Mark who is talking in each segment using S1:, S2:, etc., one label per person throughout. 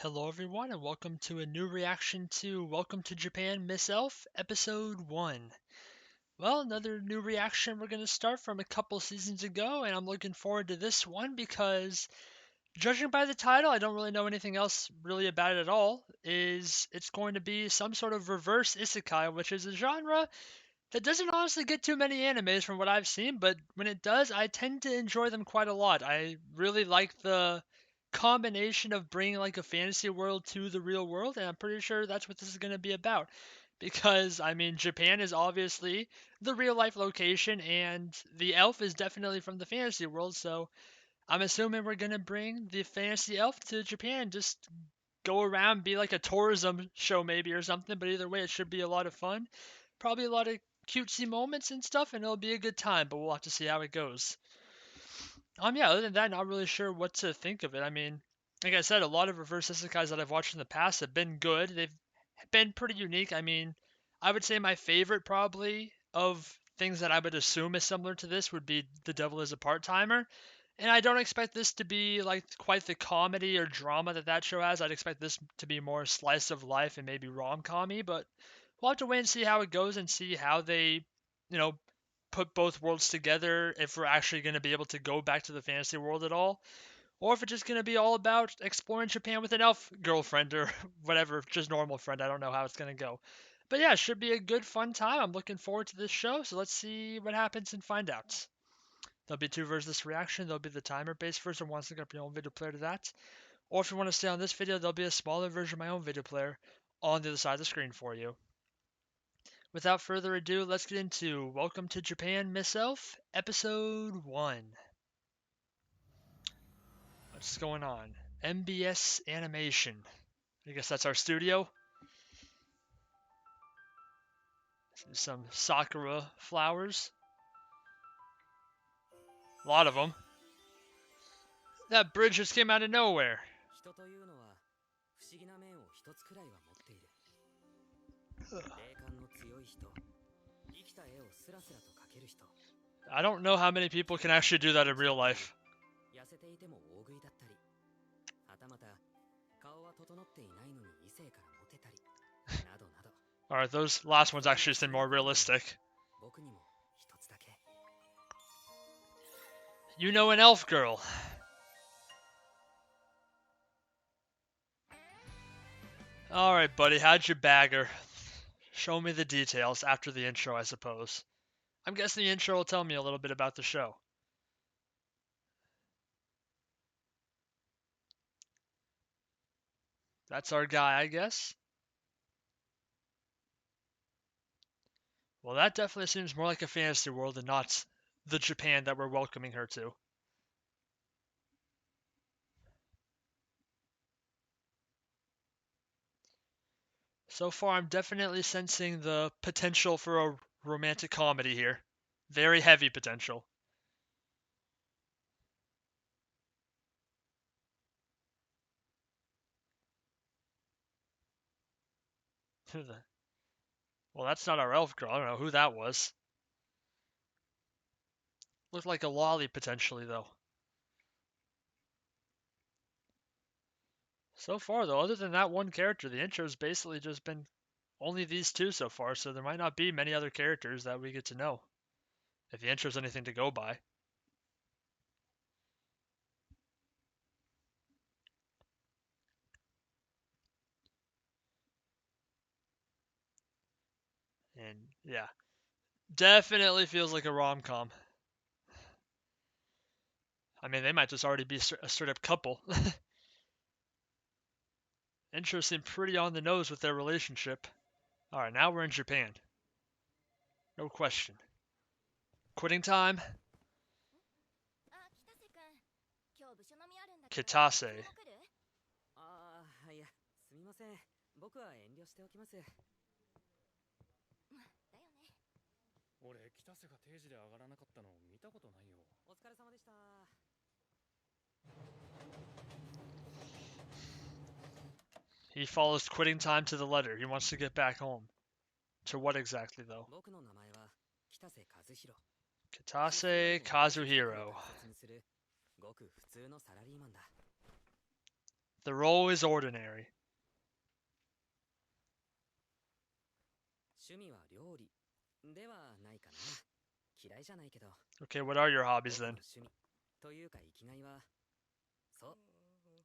S1: Hello everyone and welcome to a new reaction to Welcome to Japan Miss Elf Episode 1. Well, another new reaction we're going to start from a couple seasons ago, and I'm looking forward to this one because judging by the title, I don't really know anything else really about it at all. It's going to be some sort of reverse isekai, which is a genre that doesn't honestly get too many animes from what I've seen, but when it does, I tend to enjoy them quite a lot. I really like the combination of bringing like a fantasy world to the real world, and I'm pretty sure that's what this is going to be about. Because, I mean, Japan is obviously the real life location, and the elf is definitely from the fantasy world, so I'm assuming we're going to bring the fantasy elf to Japan, just go around, be like a tourism show maybe or something, but either way, it should be a lot of fun. Probably a lot of cutesy moments and stuff, and it'll be a good time, but we'll have to see how it goes. Yeah, other than that, not really sure what to think of it. I mean, like I said, a lot of reverse isekais that I've watched in the past have been good. They've been pretty unique. I mean, I would say my favorite probably of things that I would assume is similar to this would be The Devil is a Part-Timer. And I don't expect this to be like quite the comedy or drama that that show has. I'd expect this to be more slice of life and maybe rom-commy, but we'll have to wait and see how it goes and see how they, you know, put both worlds together, if we're actually going to be able to go back to the fantasy world at all, or if it's just going to be all about exploring Japan with an elf girlfriend or whatever, just normal friend. I don't know how it's going to go. But yeah, it should be a good, fun time. I'm looking forward to this show, so let's see what happens and find out. There'll be two versions of this reaction. There'll be the timer-based version, once you got your own video player to that. Or if you want to stay on this video, there'll be a smaller version of my own video player on the other side of the screen for you. Without further ado, let's get into Welcome to Japan, Miss Elf, Episode 1. What's going on? MBS Animation. I guess that's our studio. Some sakura flowers. A lot of them. That bridge just came out of nowhere. I don't know how many people can actually do that in real life. Alright, those last ones actually seem more realistic. You know an elf girl. Alright, buddy, how'd you bag her? Show me the details after the intro, I suppose. I'm guessing the intro will tell me a little bit about the show. That's our guy, I guess. Well, that definitely seems more like a fantasy world and not the Japan that we're welcoming her to. So far, I'm definitely sensing the potential for a romantic comedy here. Very heavy potential. Well, that's not our elf girl. I don't know who that was. Looked like a lolly potentially, though. So far, though, other than that one character, the intro's basically just been only these two so far, so there might not be many other characters that we get to know, if the intro's anything to go by. And yeah, definitely feels like a rom-com. I mean, they might just already be a straight-up couple. Intro seemed pretty on the nose with their relationship. Alright, now we're in Japan. No question. Quitting time. Kitase.
S2: 俺、北瀬が定時で上がらなかったの見たことないよ。お疲れ様でした。
S1: He follows quitting time to the letter. He wants to get back home. To what exactly, though?
S2: 僕の名前は北瀬和弘。
S1: Kitase Kazuhiro.
S2: ごく普通のサラリーマンだ。
S1: The role is ordinary.
S2: 趣味は料理ではないかな。嫌いじゃないけど、
S1: Okay, what are your hobbies
S2: 僕の
S1: then?
S2: 趣味というか生きがいは、そう、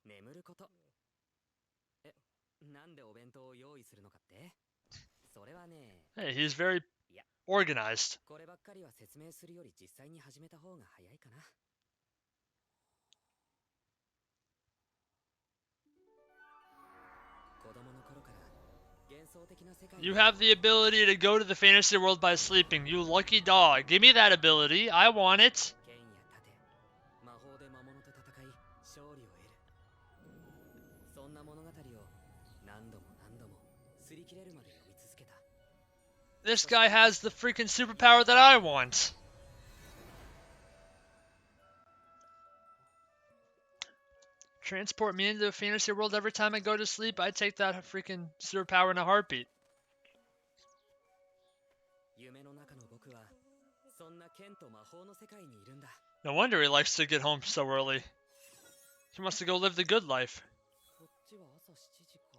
S2: 眠ること。え、なんでお弁当を用意するのかって？それはね、
S1: Hey, he's very
S2: いや、
S1: organized.
S2: こればっかりは説明するより実際に始めた方が早いかな。子供の頃から幻想的な世界に
S1: You have the ability to go to the fantasy world by sleeping. You lucky dog. Give me that ability. I want it.
S2: 剣や盾、魔法で魔物と戦い勝利を得る。そんな物語を何度も何度も擦り切れるまで読み続けた。
S1: This guy has the freaking superpower that I want. Transport me into a fantasy world every time I go to sleep. I'd take that freaking superpower in a heartbeat.
S2: 夢の中の僕はそんな剣と魔法の世界にいるんだ。
S1: No wonder he likes to get home so early. He wants to go live the good life.
S2: こっちは朝7時か。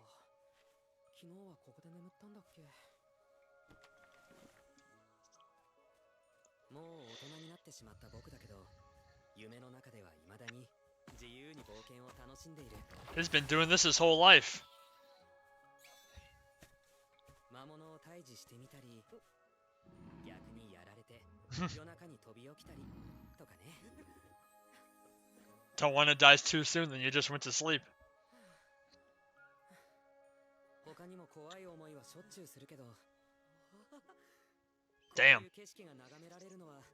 S2: 昨日はここで眠ったんだっけ。もう大人になってしまった僕だけど、夢の中では未だに自由に冒険を楽しんでいる。
S1: He's been doing this his whole life.
S2: 魔物を退治してみたり、逆にやられて夜中に飛び起きたりとかね。
S1: Don't want to die too soon, then you just went to sleep.
S2: 他にも怖い思いはしょっちゅうするけど、
S1: Damn.
S2: こういう景色が眺められるのは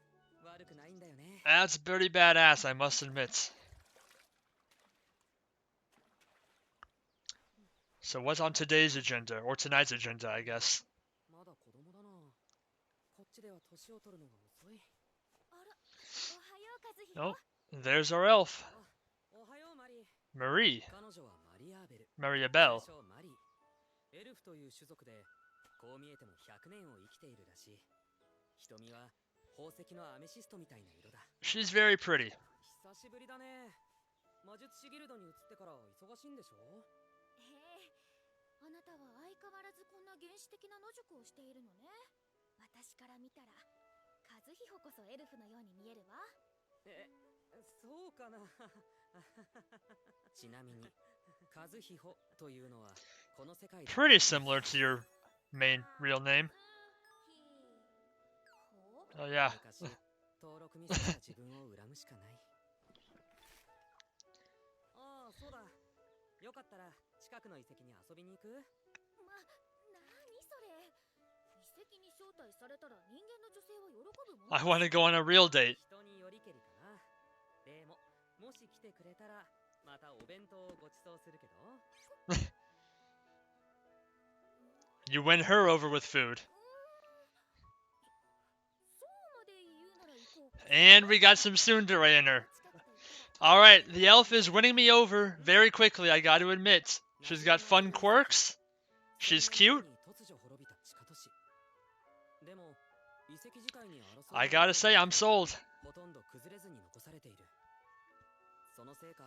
S2: 悪くないんだよね。
S1: That's pretty badass, I must admit. So what's on today's agenda, or tonight's agenda, I guess?
S2: まだ子供だな。こっちでは年を取るのが遅い。あら、おはよう和彦。
S1: Nope. There's our elf,
S2: おはようマリー。
S1: Marie.
S2: 彼女はマリアーベル。
S1: Mariabelle.
S2: 通称マリー。エルフという種族で、こう見えても100年を生きているらしい。瞳は宝石のアメシストみたいな色だ。
S1: She's very pretty.
S2: 久しぶりだね。魔術師ギルドに移ってから忙しいんでしょ？
S3: へえ、あなたは相変わらずこんな原始的な野宿をしているのね。私から見たら和彦こそエルフのように見えるわ。
S2: え、そうかな。ちなみに和彦というのはこの世界で
S1: Pretty similar to your main real name.
S3: ほ
S1: Oh yeah.
S2: 昔登録ミスした自分を恨むしかない。ああ、そうだ。よかったら近くの遺跡に遊びに行く？
S3: なにそれ。遺跡に招待されたら人間の女性は喜ぶもの。
S1: I want to go on a real date.
S2: 人によりけりかな。でも、もし来てくれたらまたお弁当をご馳走するけど。
S1: You win her over with food.
S3: そうまで言うなら行こうか。
S1: And we got some tsundere in her. Alright, the elf is winning me over very quickly, I gotta admit. She's got fun quirks. She's cute.
S2: 突如滅びた地下都市。でも、遺跡自体に争い
S1: I gotta say, I'm sold.
S2: ほとんど崩れずに残されている。そのせいか、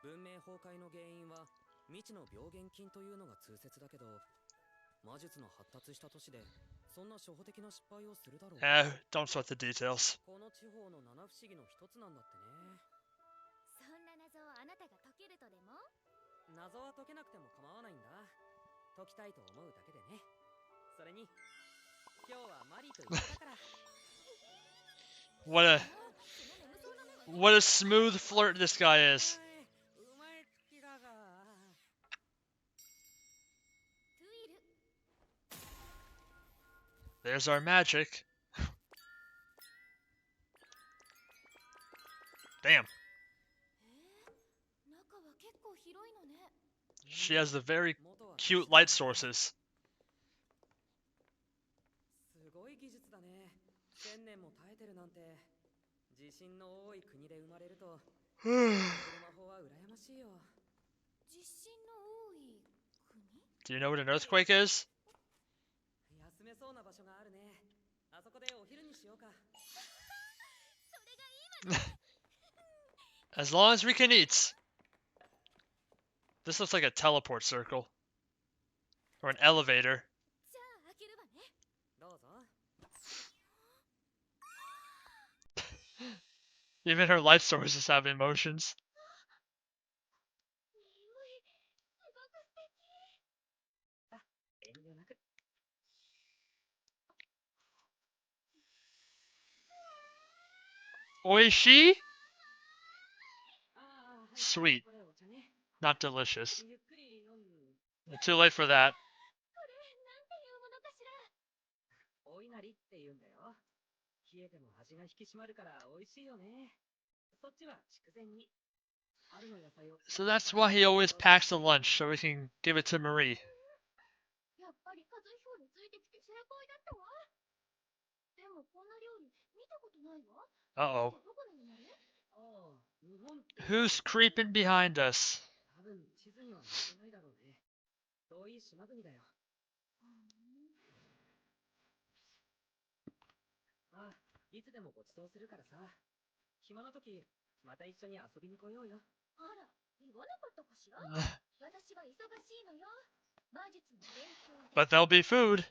S2: 文明崩壊の原因は未知の病原菌というのが通説だけど、魔術の発達した都市でそんな初歩的な失敗をするだろう。
S1: Don't sweat the details.
S2: この地方の七不思議の一つなんだってね。
S3: そんな謎をあなたが解けるとでも？
S2: 謎は解けなくても構わないんだ。解きたいと思うだけでね。それに、今日はマリーと一緒だから。
S1: What a smooth flirt this guy is.
S2: うまい月だが。
S3: トゥイル。
S1: There's our magic. Damn.
S3: 中は結構広いのね。
S1: She has the very
S2: 元は
S1: cute light sources.
S2: すごい技術だね。1000年も耐えてるなんて。地震の多い国で生まれると、魔法は羨ましいよ。
S3: 地震の多い国？
S1: Do you know what an earthquake is?
S2: 休めそうな場所があるね。あそこでお昼にしようか。
S1: As long as we can eat. This looks like a teleport circle. Or an elevator.
S3: じゃあ開けるわね。
S2: どうぞ。
S1: Even her life sources have emotions.
S3: 眠い。すごく素敵。
S2: さあ、遠慮なく。
S1: Oishi?
S2: ああ、はい。
S1: Sweet,
S2: これお茶ね。
S1: not delicious.
S2: ゆっくり飲ん。
S1: Too late for that.
S3: これなんていうものかしら。
S2: お稲荷って言うんだよ。冷えても味が引き締まるから美味しいよね。そっちは筑前煮。春の野菜を。
S1: So that's why he always packs the lunch, so he can give it to Marie.
S3: やっぱり和彦についてきて正解だったわ。でもこんな料理見たことないわ。
S1: Uh-oh.
S3: どこのもの？
S2: ああ、日本って。
S1: Who's creeping behind us?
S2: 多分地図には載ってないだろうね。遠い島国だよ。ああ、いつでもご馳走するからさ。暇な時、また一緒に遊びに来ようよ。
S3: あら、言わなかったかしら。私は忙しいのよ。魔術の勉強で。
S1: But there'll be food.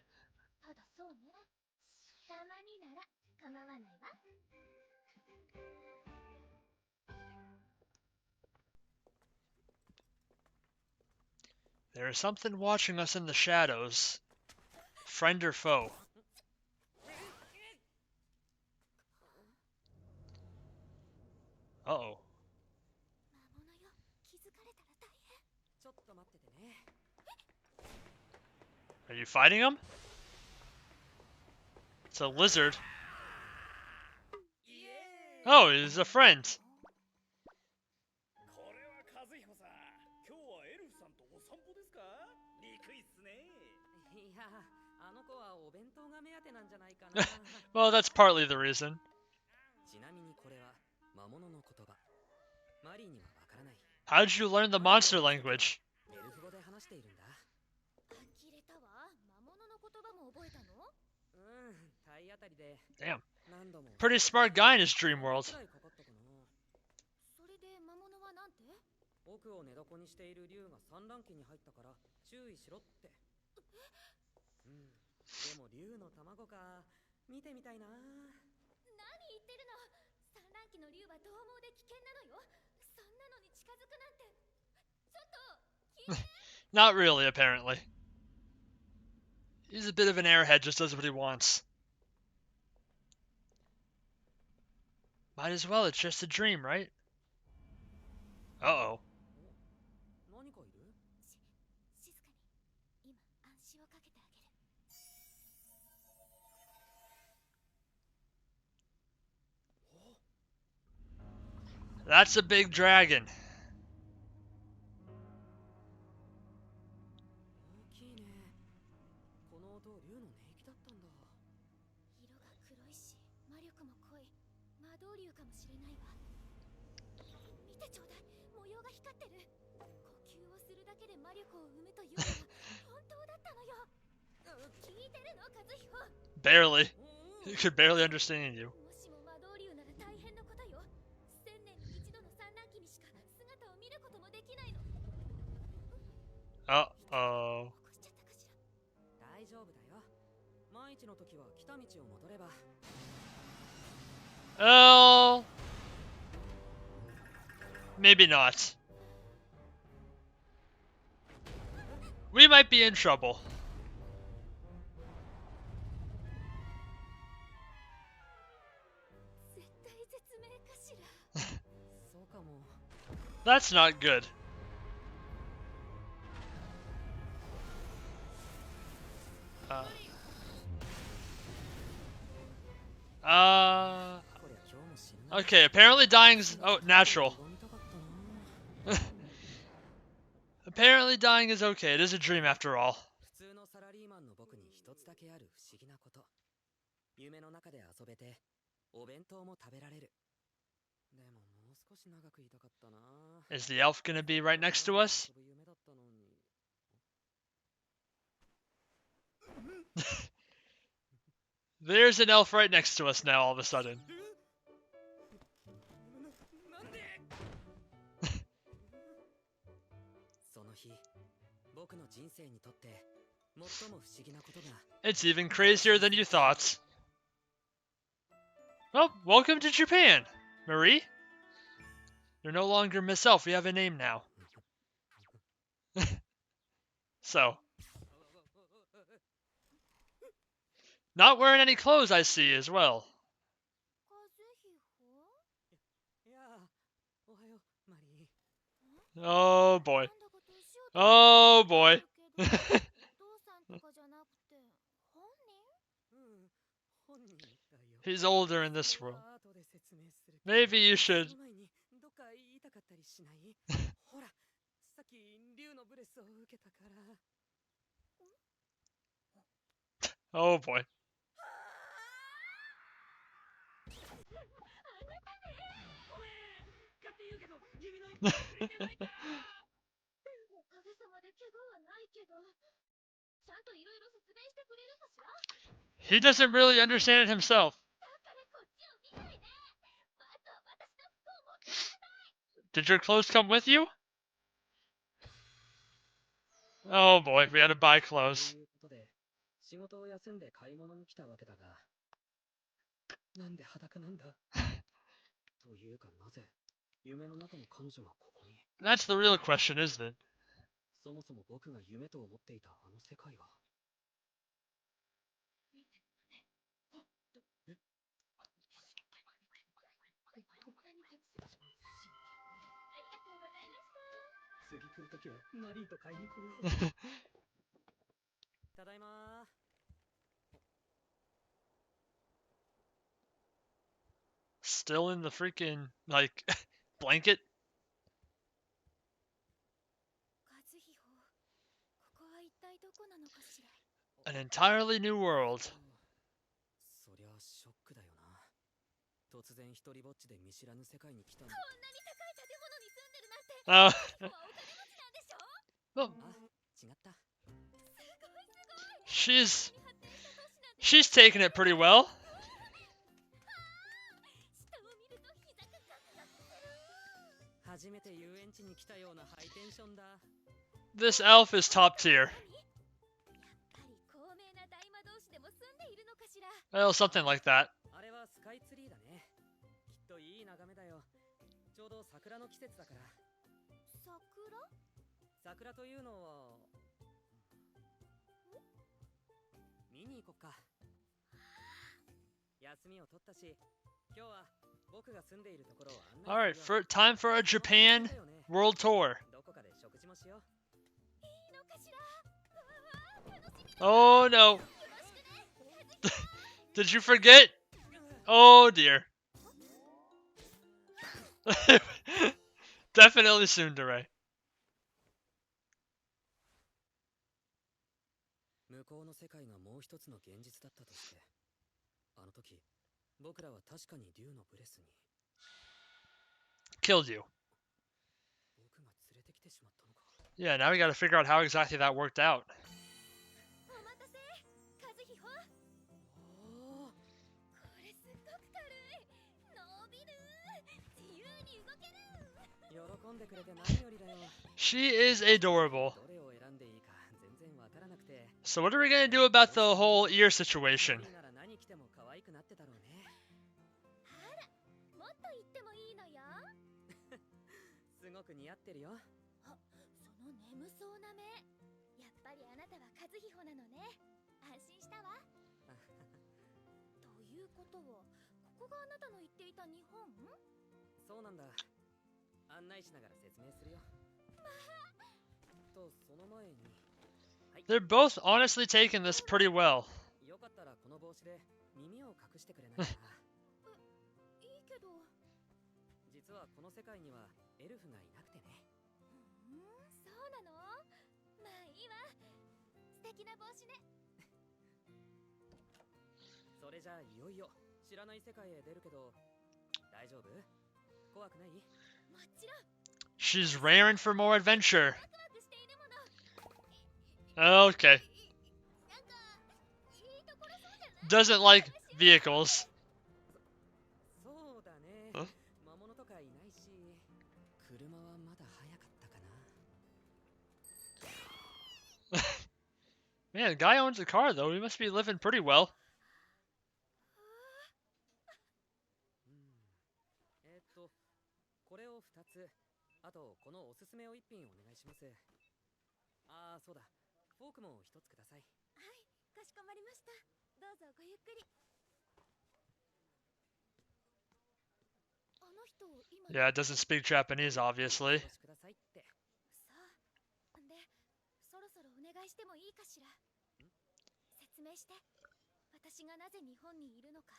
S3: ただそうね。たまになら構わないわ。
S1: There is something watching us in the shadows. Friend or foe? Uh-oh.
S3: 魔物よ、気づかれたら大変。
S2: ちょっと待っててね。
S1: Are you fighting him? It's a lizard. Oh, he's a friend.
S2: これは和彦さん。今日はエルフさんとお散歩ですか？リクイっすね。いや、あの子はお弁当が目当てなんじゃないかな。
S1: Well, that's partly the reason.
S2: ちなみにこれは魔物の言葉。マリーにはわからない。
S1: How did you learn the monster language?
S2: エルフ語で話しているんだ。
S3: 呆れたわ。魔物の言葉も覚えたの？
S2: うん、体当たりで。
S1: Damn.
S2: 何度も。
S1: Pretty smart guy in his dream world.
S2: くらいかかったかな。
S3: それで魔物はなんて？
S2: 奥を寝床にしている竜が産卵期に入ったから注意しろって。うん。でも竜の卵か。見てみたいな。
S3: 何言ってるの？産卵期の竜は獰猛で危険なのよ。そんなのに近づくなんて。ちょっと聞いて。
S1: Not really, apparently. He's a bit of an airhead, just does what he wants. Might as well, it's just a dream, right? Uh-oh.
S2: 何かいる？
S3: 静かに。今暗視をかけてあげる。
S1: That's a big dragon.
S2: 大きいね。この音、竜の寝息だったんだ。
S3: 色が黒いし魔力も濃い。魔導竜かもしれないわ。見てちょうだい。模様が光ってる。呼吸をするだけで魔力を生むというのは本当だったのよ。聞いてるの、和彦？
S1: Barely. He could barely understand you.
S3: もしも魔導竜なら大変なことよ。1000年に一度の産卵期にしか姿を見ることもできないの。
S1: Uh-oh.
S3: 起こしちゃったかしら。
S2: 大丈夫だよ。万一の時は来た道を戻れば。
S1: Well... Maybe not. We might be in trouble.
S3: 絶対絶命かしら。
S2: そうかも。
S1: That's not good. Uh...
S2: こりゃ今日も死ぬな。
S1: Okay, apparently dying's... Oh, natural.
S2: 見たかったな。
S1: Apparently dying is okay. It is a dream after all.
S2: 普通のサラリーマンの僕に一つだけある不思議なこと。夢の中で遊べて、お弁当も食べられる。でももう少し長くいたかったな。
S1: Is the elf gonna be right next to us?
S2: 遊ぶ夢だったのに。
S1: There's an elf right next to us now all of a sudden.
S2: なんで？ その僕の人生にとって最も不思議なことが
S1: It's even crazier than you thought. Well, welcome to Japan, Marie. You're no longer Miss Elf. We have a name now. So, not wearing any clothes, I see as well.
S3: 和彦
S2: いやあ、おはよう、マリー。
S1: Oh boy.
S3: なんだか年を取った
S1: Oh
S3: 気
S1: boy.
S3: がするけど、お父さんとかじゃなくて本人？
S2: うん、本人だよ。
S1: He's older in
S2: そ
S1: this
S2: れ
S1: world.
S2: は後で説明するけど、
S1: Maybe you
S2: そ
S1: should.
S2: の前にどっか言いたかったりしない？ほら、さっき竜のブレスを受けたから。
S1: Oh boy.
S3: おかげさまで怪我はないけど、ちゃんといろいろ説明してくれるかしら？
S1: He doesn't really understand it himself.
S3: だからこっちを見ないで。まずは私の服を持ってきなさい。
S1: Did your clothes come with you? Oh boy, we had to buy
S2: と
S1: clothes.
S2: いうことで、仕事を休んで買い物に来たわけだが、なんで裸なんだ？というかなぜ、夢の中の彼女がここに？
S1: That's the real question, isn't it?
S2: そもそも僕が夢と思っていたあの世界は。次来るときはマリーと買いに来る。ただいま。
S1: Still in the freaking, like, blanket?
S3: 和彦、ここは一体どこなのかしら？
S1: An entirely new world.
S2: そりゃショックだよな。突然一人ぼっちで見知らぬ世界に来たの。
S3: こんなに高い建物に住んでるなんて、
S1: Uh,
S3: 和彦はお金持ちなんでしょ？
S1: well,
S2: あ、違った。
S1: she's
S3: 発展した都市なんて
S1: she's taking it pretty well.
S3: 下を見ると膝がガクガクする。
S2: 初めて遊園地に来たようなハイテンションだ。
S1: This elf is top tier.
S3: やっぱり高名な大魔導士でも住んでいるのかしら？
S1: Well, something like that.
S2: あれはスカイツリーだね。きっといい眺めだよ。ちょうど桜の季節だから。
S3: 桜？
S2: 桜というのは見に行こっか。休みを取ったし、今日は僕が住んでいるところを案内
S1: All right,
S2: するよ。
S1: time for a Japan world tour.
S2: どこかで食事もしよう。
S3: いいのかしら？うわー、楽しみだ。
S1: Oh no.
S3: よろしくね、和彦。
S1: Did you forget? Oh dear. Definitely tsundere.
S2: 向こうの世界がもう一つの現実だったとして、あの時僕らは確かに竜のブレスに
S1: Killed you.
S2: 僕が連れてきてしまったのか。
S1: Yeah, now we gotta figure out how exactly that worked out.
S3: お待たせ、和彦。
S2: おお、
S3: これすっごく軽い。伸びる。自由に動ける。
S2: 喜んでくれて何よりだよ。
S1: She is adorable.
S2: どれを選んでいいか全然わからなくて。
S1: So what are we gonna do about the whole ear situation?
S2: マリーなら何着ても可愛くなってたろうね。
S3: あら、もっと言ってもいいのよ。
S2: すごく似合ってるよ。
S3: あ、その眠そうな目。やっぱりあなたは和彦なのね。安心したわ。ということは、ここがあなたの言っていた日本？
S2: そうなんだ。案内しながら説明するよ。とその前に、はい、
S1: They're both honestly taking this pretty well.
S2: よかったらこの帽子で耳を隠してくれないかな。
S3: いいけど。
S2: 実はこの世界にはエルフがいなくてね。
S3: そうなの？まあいいわ。素敵な帽子ね。
S2: それじゃあいよいよ知らない世界へ出るけど、大丈夫？怖くない？
S3: もちろん。
S1: She's raring for more adventure.
S3: ワクワクしているもの。
S1: Okay.
S3: なんかいいところそうじゃない？
S1: Doesn't like vehicles.
S2: そうだね。
S1: ん？
S2: 魔物とかいないし、車はまだ早かったかな。
S1: Man, the guy owns a car though. He must be living pretty well.
S2: うん。これを2つ。あと、このおすすめを1品お願いします。ああ、そうだ。フォークも1つください。
S3: はい、かしこまりました。どうぞごゆっくり。あの人、今
S1: Yeah, it doesn't speak Japanese,
S2: よ
S1: obviously.
S2: ろしくださいって。
S3: そう。で、そろそろお願いしてもいいかしら。説明して。私がなぜ日本にいるのか。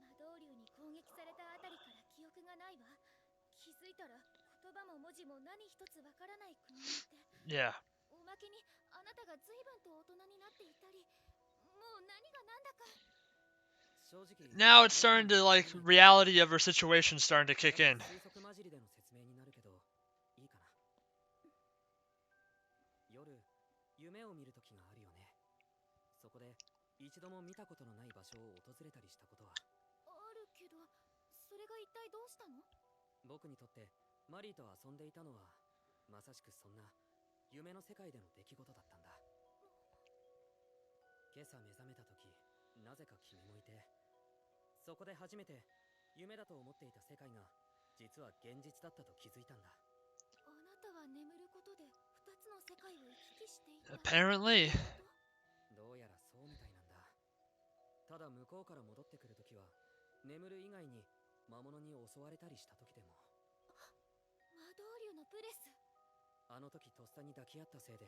S3: 魔導竜に攻撃されたあたりから記憶がないわ。気づいたら言葉も文字も何一つわからない国にいて。
S1: Yeah.
S3: おまけにあなたが随分と大人になっていたり、もう何が何だか。
S1: Now it's starting to, like, reality of her situation starting to kick in.
S2: 推測混じりでの説明になるけど、いいかな。夜、夢を見るときがあるよね。そこで、一度も見たことのない場所を訪れたりしたことは。
S3: あるけど、それが一体どうしたの？
S2: 僕にとってマリーと遊んでいたのはまさしくそんな夢の世界での出来事だったんだ。今朝目覚めた時、なぜか君もいて、そこで初めて夢だと思っていた世界が実は現実だったと気づいたんだ。
S3: あなたは眠ることで二つの世界を行き来していた。
S1: Apparently.
S2: どうやらそうみたいなんだ。ただ向こうから戻ってくるときは眠る以外に魔物に襲われたりした時でも。
S3: 魔導竜のプレス。
S2: あの時とっさに抱き合ったせいで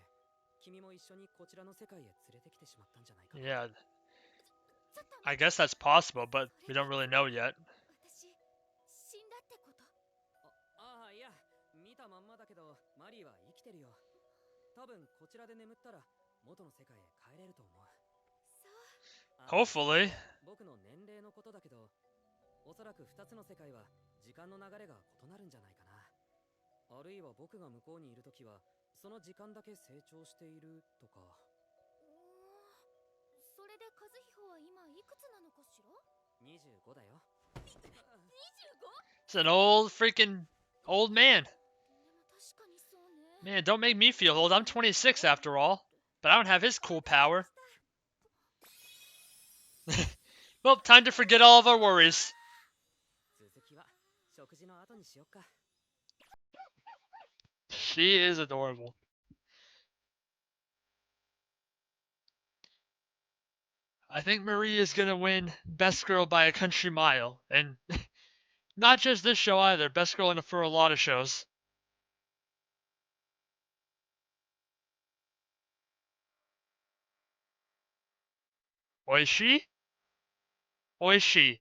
S2: 君も一緒にこちらの世界へ連れてきてしまったんじゃないかな。
S1: Yeah.
S3: ちょっと
S1: I guess that's possible, but we don't really know yet.
S3: 私、死んだってこと？
S2: ああ、いや、見たまんまだけどマリーは生きてるよ。多分こちらで眠ったら元の世界へ帰れると思う。
S3: そう。
S1: Hopefully.
S2: 僕の年齢のことだけど、おそらく2つの世界は時間の流れが異なるんじゃないかな。あるいは僕が向こうにいるときはその時間だけ成長しているとか。
S3: それで和彦は今いくつなのかしら
S2: ？25だよ。
S1: It's an old freaking old man.
S3: でも確かにそうね。
S1: Man, don't make me feel old. I'm 26 after all. But I don't have his cool power. Well, time to forget all of our worries.
S2: 続きは食事の後にしよっか。
S1: She is adorable. I think Marie is gonna win Best Girl by a country mile. And not just this show either. Best Girl for a lot of shows. Oishi? Oishi.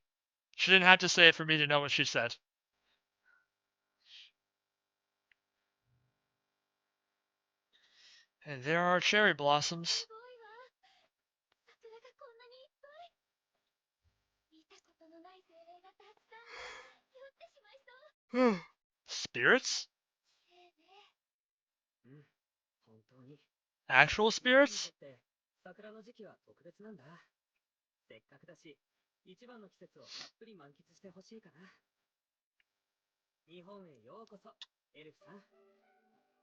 S1: She didn't have to say it for me to know what she said. And there are cherry blossoms.
S3: すごいわ。桜がこんなにいっぱい。見たことのない精霊がたくさん。酔ってしまいそう。
S1: Spirits?
S3: 綺麗ね。
S2: うん、本当に。
S1: Actual
S2: 僕にと
S1: spirits?
S2: って桜の時期は特別なんだ。せっかくだし、一番の季節をたっぷり満喫してほしいかな。日本へようこそ、エルフさん。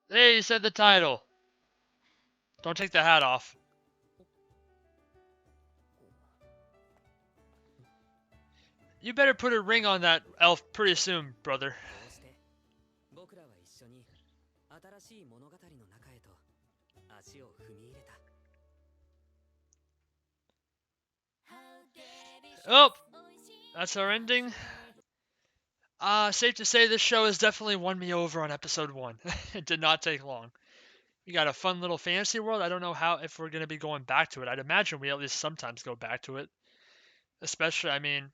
S1: Hey, you said the title. Don't take the hat off. You better put a ring on that elf pretty soon, brother.
S2: こうして僕らは一緒に新しい物語の中へと足を踏み入れた。
S1: Oh, that's our ending. Safe to say this show has definitely won me over on episode 1. It did not take long. We got a fun little fantasy world. I don't know if we're going to be going back to it. I'd imagine we at least sometimes go back to it. Especially, I mean,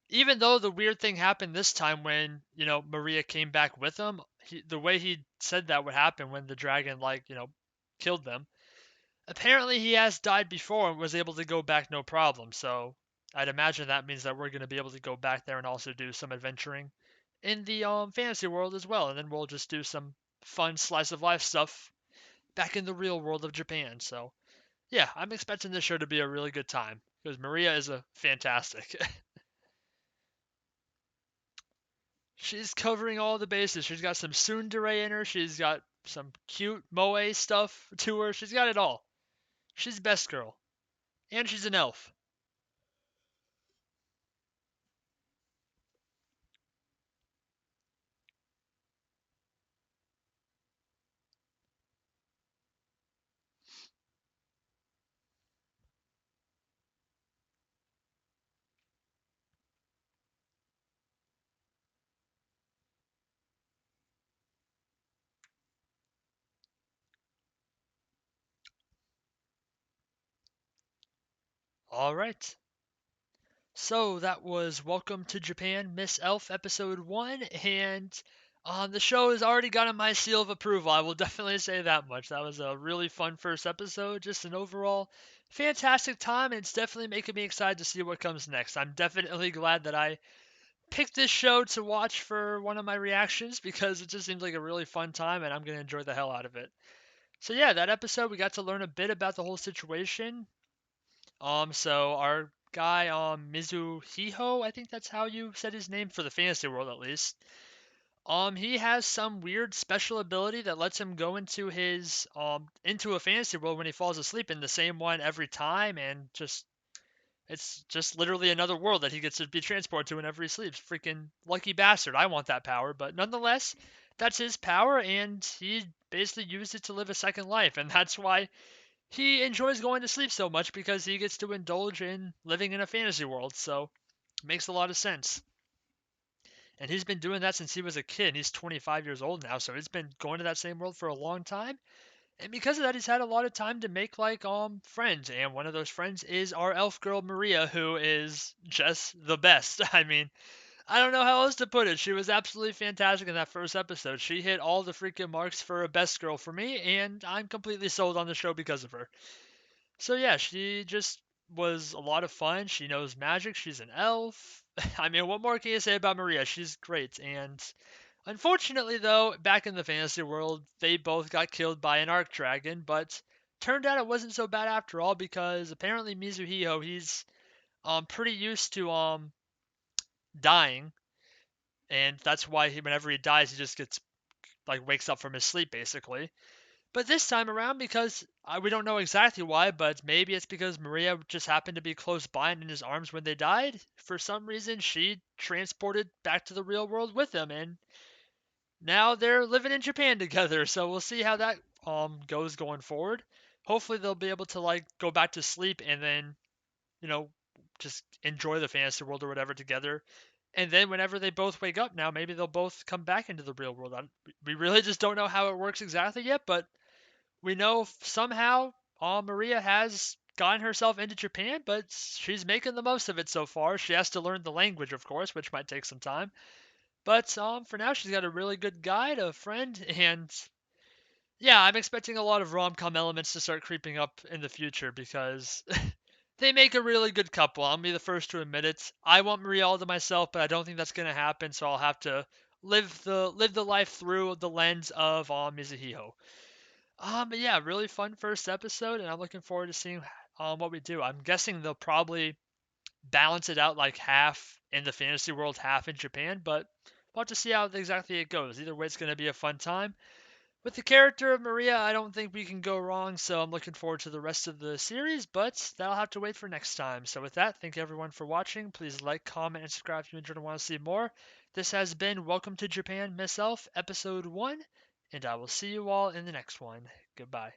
S1: even though the weird thing happened this time when, Maria came back with him, the way he said that would happen when the dragon, killed them. Apparently he has died before and was able to go back no problem, so I'd imagine that means that we're going to be able to go back there and also do some adventuring in the fantasy world as well, and then we'll just do some fun slice of life stuff back in the real world of Japan. So yeah, I'm expecting this show to be a really good time because Maria is a fantastic. She's covering all the bases. She's got some tsundere in her. She's got some cute moe stuff to her. She's got it all. She's best girl, and she's an elf. All right. So that was Welcome to Japan, Miss Elf, episode 1, and the show has already gotten my seal of approval. I will definitely say that much. That was a really fun first episode, just an overall fantastic time, and it's definitely making me excited to see what comes next. I'm definitely glad that I picked this show to watch for one of my reactions because it just seems like a really fun time, and I'm going to enjoy the hell out of it. So yeah, that episode we got to learn a bit about the whole situation. So our guy, Mizuhiho, I think that's how you said his name for the fantasy world at least. He has some weird special ability that lets him go into a fantasy world when he falls asleep in the same one every time, and it's just literally another world that he gets to be transported to whenever he sleeps. Freaking lucky bastard! I want that power, but nonetheless, that's his power, and he basically used it to live a second life, and that's why he enjoys going to sleep so much because he gets to indulge in living in a fantasy world. So it makes a lot of sense. And he's been doing that since he was a kid. He's 25 years old now, so he's been going to that same world for a long time. And because of that, he's had a lot of time to make like friends. And one of those friends is our elf girl Maria, who is just the best. I mean, I don't know how else to put it. She was absolutely fantastic in that first episode. She hit all the freaking marks for a best girl for me, and I'm completely sold on the show because of her. So yeah, she just was a lot of fun. She knows magic. She's an elf. I mean, what more can you say about Maria? She's great. And unfortunately, though, back in the fantasy world, they both got killed by an arc dragon. But turned out it wasn't so bad after all because apparently Mizuhio, he's pretty used to dying, and that's why whenever he dies, he just gets like wakes up from his sleep basically. But this time around, because we don't know exactly why, but maybe it's because Maria just happened to be close by and in his arms when they died. For some reason, she transported back to the real world with him, and now they're living in Japan together. So we'll see how that goes going forward. Hopefully, they'll be able to like go back to sleep and then you know just enjoy the fantasy world or whatever together. And then whenever they both wake up, now maybe they'll both come back into the real world. We really just don't know how it works exactly yet, but we know somehow Maria has gotten herself into Japan, but she's making the most of it so far. She has to learn the language, of course, which might take some time. But for now, she's got a really good guide, a friend, and yeah, I'm expecting a lot of rom-com elements to start creeping up in the future because they make a really good couple. I'll be the first to admit it. I want Maria all to myself, but I don't think that's gonna happen. So I'll have to live the life through the lens of Mizuhiko. But yeah, really fun first episode, and I'm looking forward to seeing what we do. I'm guessing they'll probably balance it out like half in the fantasy world, half in Japan, but we'll have to see how exactly it goes. Either way, it's going to be a fun time. With the character of Maria, I don't think we can go wrong, so I'm looking forward to the rest of the series, but that'll have to wait for next time. So with that, thank you everyone for watching. Please like, comment, and subscribe if you enjoyed and want to see more. This has been Welcome to Japan, Miss Elf, Episode 1, and I will see you all in the next one. Goodbye.